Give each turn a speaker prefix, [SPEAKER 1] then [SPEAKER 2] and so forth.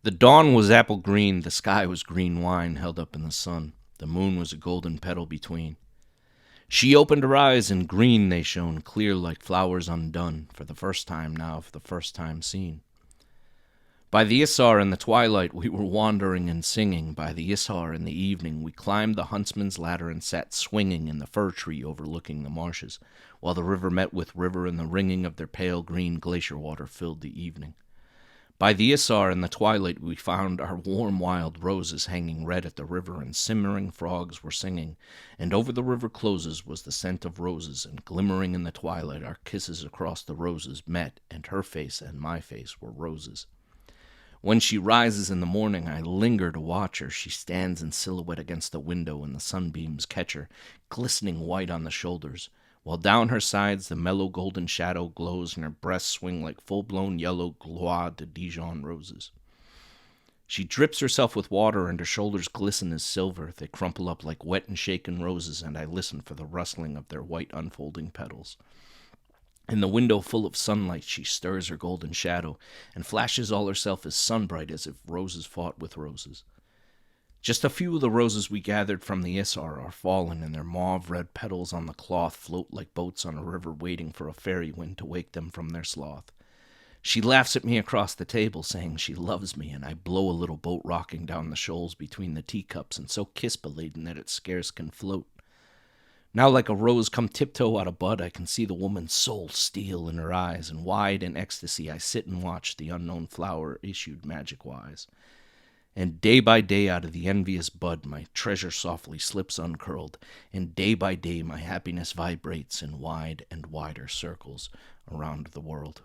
[SPEAKER 1] The dawn was apple green, the sky was green wine held up in the sun. The moon was a golden petal between. She opened her eyes, and green they shone, clear like flowers undone, for the first time now, for the first time seen. By the Isar in the twilight we were wandering and singing. By the Isar in the evening we climbed the huntsman's ladder and sat swinging in the fir tree overlooking the marshes, while the river met with river and the ringing of their pale green glacier water filled the evening. By the Isar in the twilight we found our warm wild roses hanging red at the river, and simmering frogs were singing, and over the river closes was the scent of roses, and glimmering in the twilight our kisses across the roses met, and her face and my face were roses. When she rises in the morning, I linger to watch her. She stands in silhouette against the window, and the sunbeams catch her, glistening white on the shoulders, while down her sides the mellow golden shadow glows, and her breasts swing like full-blown yellow Gloire de Dijon roses. She drips herself with water, and her shoulders glisten as silver. They crumple up like wet and shaken roses, and I listen for the rustling of their white unfolding petals. In the window full of sunlight she stirs her golden shadow, and flashes all herself as sunbright as if roses fought with roses. Just a few of the roses we gathered from the Isar are fallen, and their mauve-red petals on the cloth float like boats on a river waiting for a fairy wind to wake them from their sloth. She laughs at me across the table, saying she loves me, and I blow a little boat rocking down the shoals between the teacups, and so kiss-beladen that it scarce can float. Now like a rose come tiptoe out of bud, I can see the woman's soul steal in her eyes, and wide in ecstasy I sit and watch the unknown flower issued magic-wise. And day by day out of the envious bud my treasure softly slips uncurled, and day by day my happiness vibrates in wide and wider circles around the world.